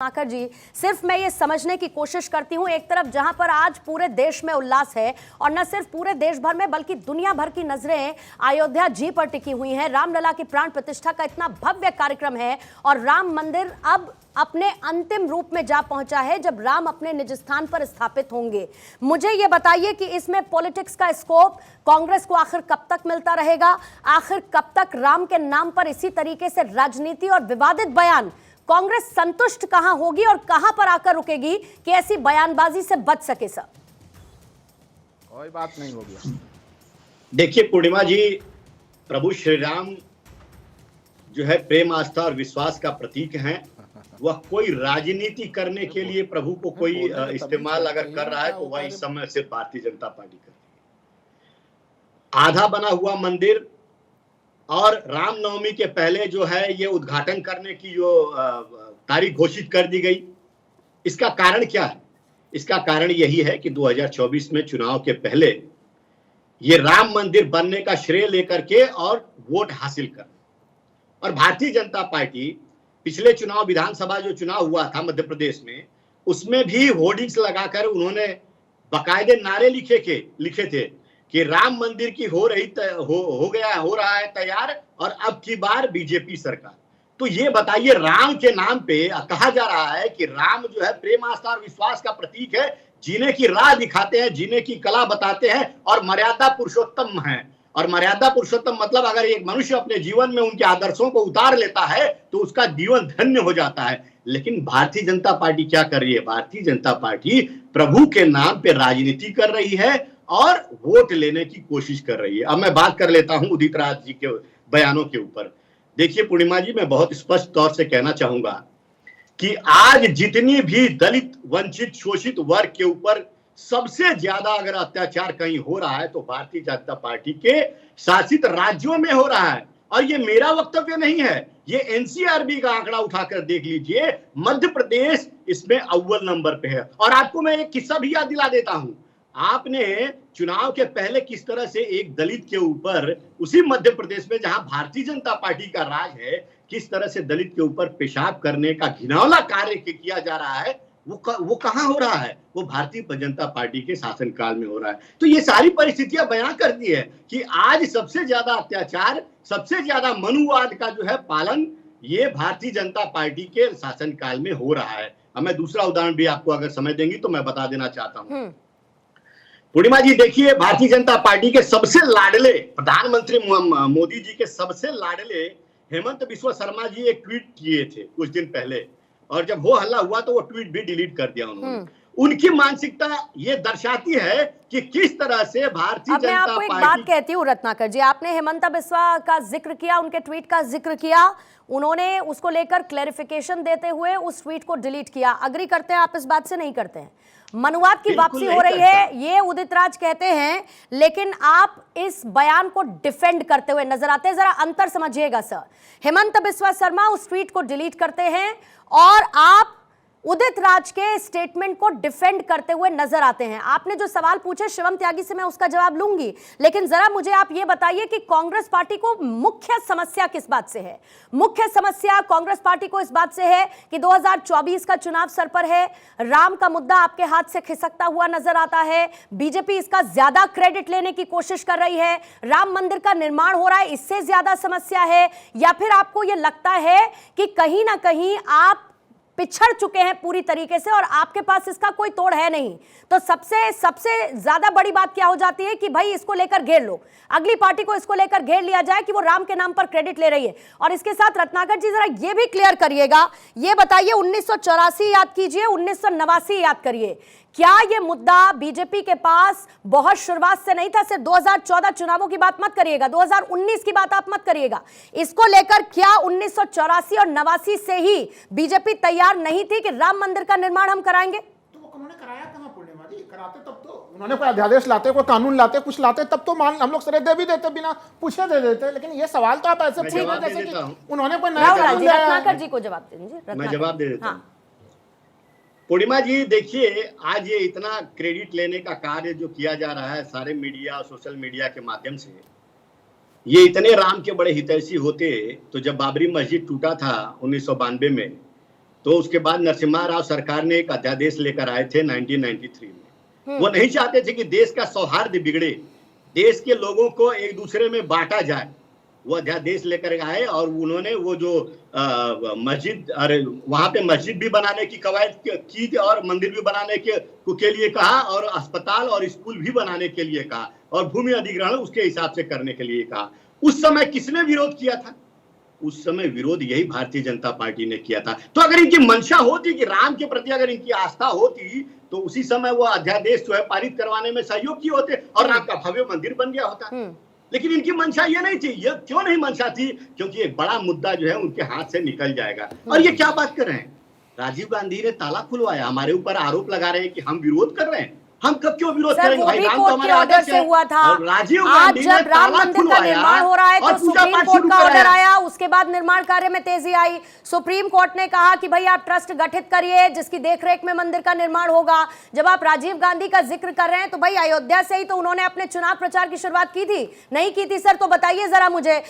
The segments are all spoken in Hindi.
रत्नाकर जी, सिर्फ मैं ये समझने की कोशिश करती हूं, एक तरफ जहां पर आज पूरे देश में उल्लास है और न सिर्फ पूरे देश भर में बल्कि दुनिया भर की नजरें अयोध्या जी पर टिकी हुई हैं। रामलला की प्राण प्रतिष्ठा का इतना भव्य कार्यक्रम है और राम मंदिर अब अपने अंतिम रूप में जा पहुंचा है जब राम अपने निज स्थान पर स्थापित होंगे। मुझे ये बताइए कि इसमें पॉलिटिक्स का स्कोप कांग्रेस को आखिर कब तक मिलता रहेगा? आखिर कब तक राम के नाम पर इसी तरीके से राजनीति और विवादित बयान? कांग्रेस संतुष्ट कहां होगी और कहां पर आकर रुकेगी कि ऐसी बयानबाजी से बच सके? सर, कोई बात नहीं होगी। देखिए पूर्णिमा जी, प्रभु श्री राम जो है प्रेम, आस्था और विश्वास का प्रतीक हैं। वह कोई राजनीति करने के लिए प्रभु को कोई इस्तेमाल अगर कर रहा है तो वह इस समय सिर्फ भारतीय जनता पार्टी कर रही है। आधा बना हुआ मंदिर और रामनवमी के पहले जो है ये उद्घाटन करने की जो तारीख घोषित कर दी गई, इसका कारण क्या है? इसका कारण यही है कि 2024 में चुनाव के पहले ये राम मंदिर बनने का श्रेय लेकर के और वोट हासिल कर, और भारतीय जनता पार्टी पिछले चुनाव, विधानसभा जो चुनाव हुआ था मध्य प्रदेश में, उसमें भी होर्डिंग्स लगाकर उन्होंने बाकायदे नारे लिखे थे कि राम मंदिर की हो रहा है तैयार और अब की बार बीजेपी सरकार। तो ये बताइए, राम के नाम पे कहा जा रहा है कि राम जो है प्रेम, आस्था और विश्वास का प्रतीक है, जीने की राह दिखाते हैं, जीने की कला बताते हैं और मर्यादा पुरुषोत्तम है। और मर्यादा पुरुषोत्तम मतलब अगर एक मनुष्य अपने जीवन में उनके आदर्शों को उतार लेता है तो उसका जीवन धन्य हो जाता है। लेकिन भारतीय जनता पार्टी क्या कर रही है? भारतीय जनता पार्टी प्रभु के नाम पे राजनीति कर रही है और वोट लेने की कोशिश कर रही है। अब मैं बात कर लेता हूं उदित राज जी के बयानों के ऊपर। देखिए पूर्णिमा जी, मैं बहुत स्पष्ट तौर से कहना चाहूंगा कि आज जितनी भी दलित, वंचित, शोषित वर्ग के ऊपर सबसे ज्यादा अगर अत्याचार कहीं हो रहा है तो भारतीय जनता पार्टी के शासित राज्यों में हो रहा है। और ये मेरा वक्तव्य नहीं है, ये एनसीआरबी का आंकड़ा उठाकर देख लीजिए, मध्य प्रदेश इसमें अव्वल नंबर पे है। और आपको मैं एक किस्सा भी याद दिला देता हूं। आपने चुनाव के पहले किस तरह से एक दलित के ऊपर, उसी मध्य प्रदेश में जहां भारतीय जनता पार्टी का राज है, किस तरह से दलित के ऊपर पेशाब करने का घिनौना कार्य किया जा रहा है, वो कहां हो रहा है? वो भारतीय जनता पार्टी के शासनकाल में हो रहा है। तो ये सारी परिस्थितियां बयां करती है कि आज सबसे ज्यादा अत्याचार, सबसे ज्यादा मनुवाद का जो है पालन ये भारतीय जनता पार्टी के शासनकाल में हो रहा है। अब मैं दूसरा उदाहरण भी आपको अगर समय देंगी तो मैं बता देना चाहता हूं। पूर्णिमा जी देखिए, भारतीय जनता पार्टी के सबसे लाडले प्रधानमंत्री मोदी जी के सबसे लाडले हेमंत बिस्वा शर्मा जी एक ट्वीट किए थे कुछ दिन पहले, और जब वो हल्ला हुआ तो वो ट्वीट भी डिलीट कर दिया उन्होंने। उनकी मानसिकता ये दर्शाती है कि किस तरह से भारतीय जनता पार्टी। मैं आपको एक बात कहती हूँ रत्नाकर जी, आपने हेमंत बिस्वा का जिक्र किया, उनके ट्वीट का जिक्र किया, उन्होंने उसको लेकर क्लैरिफिकेशन देते हुए उस ट्वीट को डिलीट किया। अग्री करते हैं आप इस बात से? नहीं करते हैं? मनुवाद की वापसी हो रही है ये उदित राज कहते हैं, लेकिन आप इस बयान को डिफेंड करते हुए नजर आते हैं। जरा अंतर समझिएगा सर। हेमंत बिस्वा शर्मा उस ट्वीट को डिलीट करते हैं और आप उदित राज के स्टेटमेंट को डिफेंड करते हुए नजर आते हैं। आपने जो सवाल पूछे शिवम त्यागी से मैं उसका जवाब लूंगी, लेकिन जरा मुझे आप ये बताइए कि कांग्रेस पार्टी को मुख्य समस्या किस बात से है? मुख्य समस्या कांग्रेस पार्टी को इस बात से है कि 2024 का चुनाव सर पर है, राम का मुद्दा आपके हाथ से खिसकता हुआ नजर आता है, बीजेपी इसका ज्यादा क्रेडिट लेने की कोशिश कर रही है, राम मंदिर का निर्माण हो रहा है, इससे ज्यादा समस्या है, या फिर आपको यह लगता है कि कहीं ना कहीं आप पिछड़ चुके हैं पूरी तरीके से और आपके पास इसका कोई तोड़ है नहीं? तो सबसे ज्यादा बड़ी बात क्या हो जाती है कि भाई इसको लेकर घेर लो, अगली पार्टी को इसको लेकर घेर लिया जाए कि वो राम के नाम पर क्रेडिट ले रही है। और इसके साथ रत्नाकर जी जरा ये भी क्लियर करिएगा, ये बताइए 1984 याद कीजिए, 1989 याद करिए, क्या ये मुद्दा बीजेपी के पास बहुत शुरुआत से नहीं था? सिर्फ 2014 चुनावों की बात मत करिएगा, 2019 की बात आप मत करिएगा। इसको लेकर क्या 1984 और 89 से ही बीजेपी तैयार नहीं थी कि राम मंदिर का निर्माण हम कराएंगे? तो वो उन्होंने कराया कहां पूर्णिमा जी? कराते तब तो उन्होंने कोई अध्यादेश लाते, कोई कानून लाते, कुछ लाते, तब तो मान हम लोग सरे दे भी देते, बिना पूछे दे देते। लेकिन ये सवाल तो आप ऐसे पूछ रहे जैसे कि उन्होंने कोई नया कानून लाया। रत्नाकर जी को जवाब दीजिए। मैं जवाब दे देता हूं। पूर्णिमा जी देखिए, आज ये इतना क्रेडिट लेने का कार्य जो किया जा रहा है सारे मीडिया और सोशल मीडिया के माध्यम से, ये इतने राम के बड़े हितैषी होते तो जब बाबरी मस्जिद टूटा था 1992 में, तो उसके बाद नरसिम्हा राव सरकार ने एक अध्यादेश लेकर आए थे 1993 में। वो नहीं चाहते थे कि देश का सौहार्द बिगड़े, देश के लोगों को एक दूसरे में बांटा जाए। वो अध्यादेश लेकर आए और उन्होंने वो जो मस्जिद, अरे वहां पे मस्जिद भी बनाने की कवायद की और मंदिर भी बनाने के लिए कहा और अस्पताल और स्कूल भी बनाने के लिए कहा और भूमि अधिग्रहण उसके हिसाब से करने के लिए कहा। उस समय किसने विरोध किया था? उस समय विरोध यही भारतीय जनता पार्टी ने किया था। तो अगर इनकी मंशा होती कि राम के प्रति अगर इनकी आस्था होती तो उसी समय वो अध्यादेश जो है पारित करवाने में सहयोग किए होते और राम का भव्य मंदिर बन गया होता। लेकिन इनकी मंशा ये नहीं थी। ये क्यों नहीं मंशा थी? क्योंकि एक बड़ा मुद्दा जो है उनके हाथ से निकल जाएगा। और ये क्या बात कर रहे हैं? राजीव गांधी ने ताला खुलवाया, हमारे ऊपर आरोप लगा रहे हैं कि हम विरोध कर रहे हैं। हम कब क्यों विरोध करेंगे? भाई राम तो हमारे ऑर्डर से हुआ था। राजीव आज गांधी ने जब राम मंदिर का निर्माण हो रहा है तो सुप्रीम कोर्ट का ऑर्डर आया, उसके बाद निर्माण कार्य में तेजी आई। सुप्रीम कोर्ट ने कहा कि भाई आप ट्रस्ट गठित करिए जिसकी देखरेख में मंदिर का निर्माण होगा। जब आप राजीव गांधी का जिक्र कर रहे हैं तो भाई अयोध्या से ही तो उन्होंने अपने चुनाव प्रचार की शुरुआत की थी, नहीं की थी सर? तो बताइए जरा मुझे,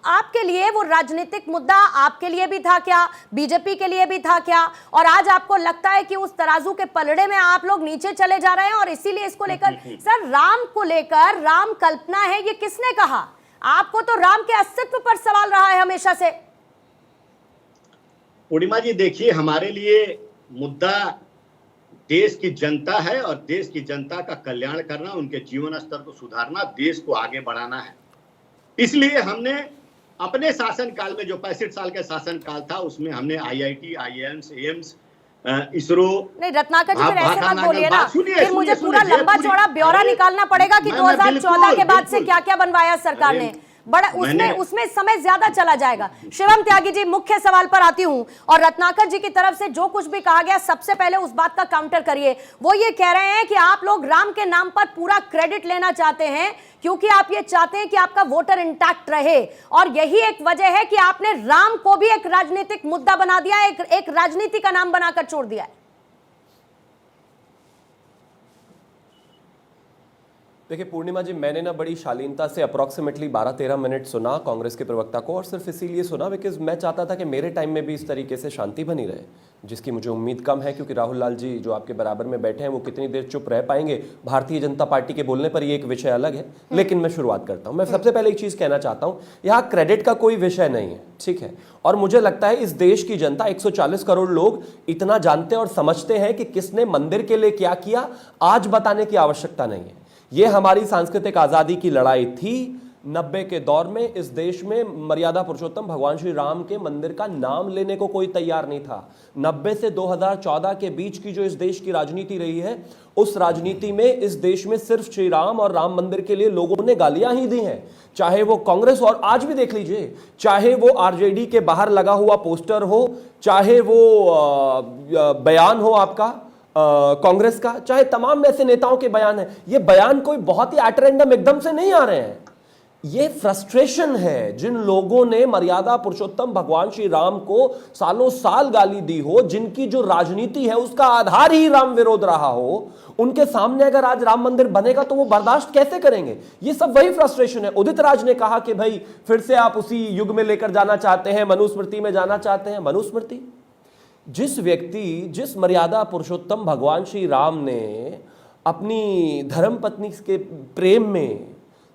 आपके लिए वो राजनीतिक मुद्दा आपके लिए भी था क्या, बीजेपी के लिए भी था क्या? और आज आपको लगता है कि उस तराजू के पलड़े में आप लोग नीचे चले जा रहे हैं और इसीलिए इसको लेकर सर, राम को लेकर राम कल्पना है, ये किसने कहा? आपको तो राम के अस्तित्व पर सवाल रहा है हमेशा से। पूर्णिमा जी देखिए, हमारे लिए मुद्दा देश की जनता है और देश की जनता का कल्याण करना, उनके जीवन स्तर को सुधारना, देश को आगे बढ़ाना है। इसलिए हमने अपने शासनकाल में, जो 65 साल का शासनकाल था, उसमें हमने IIT, IIMs, एम्स, इसरो, नहीं रत्नाकर जी, फिर ऐसे मत बोलिए ना, फिर मुझे पूरा लंबा चौड़ा ब्यौरा निकालना पड़ेगा कि 2014 के बाद से क्या क्या बनवाया सरकार ने। बड़ा उसमें समय ज्यादा चला जाएगा। शिवम त्यागी जी, मुख्य सवाल पर आती हूं और रत्नाकर जी की तरफ से जो कुछ भी कहा गया सबसे पहले उस बात का काउंटर करिए। वो ये कह रहे हैं कि आप लोग राम के नाम पर पूरा क्रेडिट लेना चाहते हैं क्योंकि आप ये चाहते हैं कि आपका वोटर इंटैक्ट रहे और यही एक वजह है कि आपने राम को भी एक राजनीतिक मुद्दा बना दिया, एक राजनीति का नाम बनाकर छोड़ दिया है। देखिए पूर्णिमा जी, मैंने ना बड़ी शालीनता से अप्रॉक्सीमेटली 12-13 मिनट सुना कांग्रेस के प्रवक्ता को, और सिर्फ इसीलिए सुना बिकॉज मैं चाहता था कि मेरे टाइम में भी इस तरीके से शांति बनी रहे, जिसकी मुझे उम्मीद कम है क्योंकि राहुल लाल जी जो आपके बराबर में बैठे हैं वो कितनी देर चुप रह पाएंगे भारतीय जनता पार्टी के बोलने पर, ये एक विषय अलग है। लेकिन मैं शुरुआत करता हूँ। मैं सबसे पहले एक चीज़ कहना चाहता हूँ, यहाँ क्रेडिट का कोई विषय नहीं है, ठीक है? और मुझे लगता है इस देश की जनता 140 करोड़ लोग इतना जानते और समझते हैं कि किसने मंदिर के लिए क्या किया, आज बताने की आवश्यकता नहीं है। ये हमारी सांस्कृतिक आज़ादी की लड़ाई थी। 90 के दौर में इस देश में मर्यादा पुरुषोत्तम भगवान श्री राम के मंदिर का नाम लेने को कोई तैयार नहीं था। 90 से 2014 के बीच की जो इस देश की राजनीति रही है, उस राजनीति में इस देश में सिर्फ श्री राम और राम मंदिर के लिए लोगों ने गालियां ही दी हैं, चाहे वो कांग्रेस, और आज भी देख लीजिए, चाहे वो आरजेडी के बाहर लगा हुआ पोस्टर हो, चाहे वो बयान हो आपका कांग्रेस का, चाहे तमाम ऐसे नेताओं के बयान है। ये बयान कोई बहुत ही एट रैंडम एकदम से नहीं आ रहे हैं। ये फ्रस्ट्रेशन है जिन लोगों ने मर्यादा पुरुषोत्तम भगवान श्री राम को सालों साल गाली दी हो, जिनकी जो राजनीति है उसका आधार ही राम विरोध रहा हो, उनके सामने अगर आज राम मंदिर बनेगा तो वो बर्दाश्त कैसे करेंगे? ये सब वही फ्रस्ट्रेशन है। उदित राज ने कहा कि भाई फिर से आप उसी युग में लेकर जाना चाहते हैं, मनुस्मृति में जाना चाहते हैं। मनुस्मृति, जिस मर्यादा पुरुषोत्तम भगवान श्री राम ने अपनी धर्मपत्नी के प्रेम में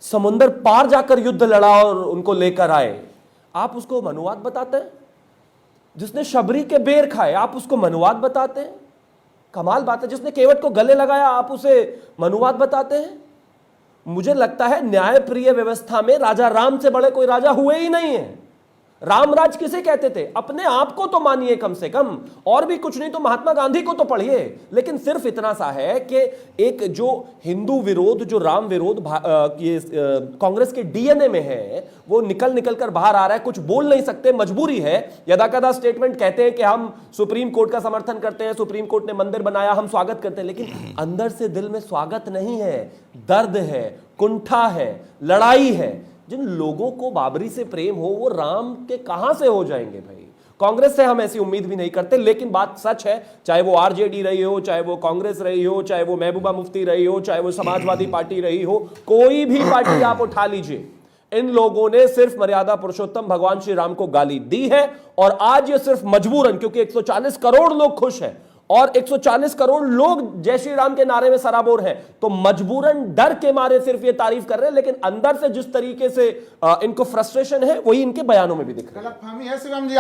समुंदर पार जाकर युद्ध लड़ा और उनको लेकर आए, आप उसको मनुवाद बताते हैं? जिसने शबरी के बेर खाए आप उसको मनुवाद बताते हैं? कमाल बात है। जिसने केवट को गले लगाया आप उसे मनुवाद बताते हैं? मुझे लगता है न्यायप्रिय व्यवस्था में राजा राम से बड़े कोई राजा हुए ही नहीं है। रामराज किसे कहते थे? अपने आप को तो मानिए कम से कम, और भी कुछ नहीं तो महात्मा गांधी को तो पढ़िए। लेकिन सिर्फ इतना सा है कि एक जो हिंदू विरोध, जो राम विरोध कांग्रेस के डीएनए में है, वो निकल कर बाहर आ रहा है। कुछ बोल नहीं सकते, मजबूरी है। यदाकदा स्टेटमेंट कहते हैं कि हम सुप्रीम कोर्ट का समर्थन करते हैं, सुप्रीम कोर्ट ने मंदिर बनाया, हम स्वागत करते हैं, लेकिन अंदर से दिल में स्वागत नहीं है, दर्द है, कुंठा है, लड़ाई है। जिन लोगों को बाबरी से प्रेम हो वो राम के कहां से हो जाएंगे भाई? कांग्रेस से हम ऐसी उम्मीद भी नहीं करते। लेकिन बात सच है, चाहे वो आरजेडी रही हो, चाहे वो कांग्रेस रही हो, चाहे वो महबूबा मुफ्ती रही हो, चाहे वो समाजवादी पार्टी रही हो, कोई भी पार्टी आप उठा लीजिए, इन लोगों ने सिर्फ मर्यादा पुरुषोत्तम भगवान श्री राम को गाली दी है, और आज ये सिर्फ मजबूरन, क्योंकि 140 करोड़ लोग खुश हैं और 140 करोड़ लोग जय श्री राम के नारे में सराबोर हैं, तो मजबूरन डर के मारे सिर्फ ये तारीफ कर रहे हैं, लेकिन अंदर से जिस तरीके से इनको फ्रस्ट्रेशन है वही इनके बयानों में भी दिख रहा है। गलतफहमी है शिवम जी,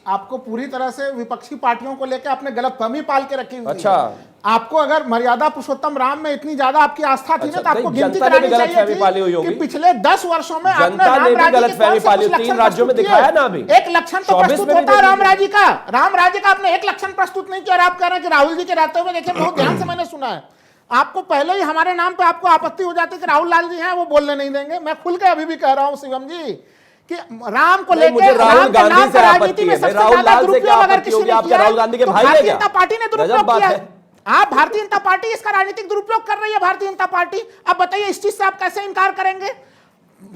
आपको पूरी तरह से विपक्षी पार्टियों को लेकर आपने गलतफहमी पाल के रखी हुई अच्छा, आपको अगर मर्यादा पुरुषोत्तम राम में इतनी ज्यादा आपकी आस्था थी ना, तो आपको गिनती जनता ने भी करानी गलतफहमी पाली हुई चाहिए होगी। कि पिछले 10 वर्षों में आपने जनता ने भी राम राज्य गलतफहमी के पाली, कौन से 3 राज्यों में प्रस्तुत दिखाया किए? ना अभी। एक लक्षण तो 24 प्रस्तुत में भी होता है देखिए। राम राज्य का आपने एक लक्षण प्रस्तुत नहीं किया, और आप कह रहे हैं कि राहुल जी के रहते हुए, देखिए बहुत ध्यान से मैंने सुना है, आपको पहले ही हमारे नाम पे आपको आपत्ति हो जाती है कि राहुल लाल जी हैं वो बोलने नहीं देंगे। मैं खुल के अभी भी कह रहा हूं शिवम जी कि राम को लेकर राम के नाम पर राजनीति में सबसे ज्यादा दुरुपयोग अगर किसी ने किया राहुल गांधी के तो भाई भारतीय जनता पार्टी ने दुरुपयोग किया है। है। आप भारतीय जनता पार्टी इसका राजनीतिक दुरुपयोग कर रही है, भारतीय जनता पार्टी। अब बताइए इस चीज से आप कैसे इनकार करेंगे?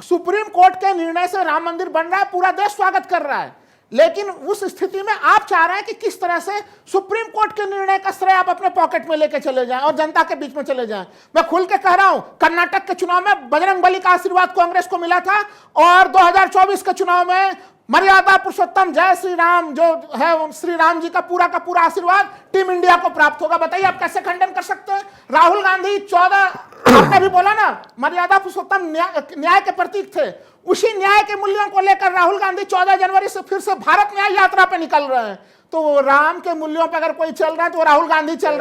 सुप्रीम कोर्ट के निर्णय से राम मंदिर बन रहा है, पूरा देश स्वागत कर रहा है, लेकिन उस स्थिति में आप चाह रहे हैं कि किस तरह से सुप्रीम कोर्ट के निर्णय का श्रेय आप अपने पॉकेट में लेके चले जाएं और जनता के बीच में चले जाएं। मैं खुल के कह रहा हूं, कर्नाटक के चुनाव में बजरंगबली का आशीर्वाद कांग्रेस को मिला था, और 2024 के चुनाव में मर्यादा पुरुषोत्तम जय श्री राम जो है श्री राम जी का पूरा आशीर्वाद टीम इंडिया को प्राप्त होगा। बताइए आप कैसे खंडन कर सकते हैं? राहुल गांधी 14 आपने भी बोला ना, मर्यादा पुरुषोत्तम न्याय के प्रतीक थे, उसी न्याय के मूल्यों को लेकर राहुल गांधी 14 जनवरी से फिर से भारत न्याय यात्रा पे निकल रहे हैं। तो राम के मूल्यों पर अगर कोई चल रहा है तो राहुल गांधी चल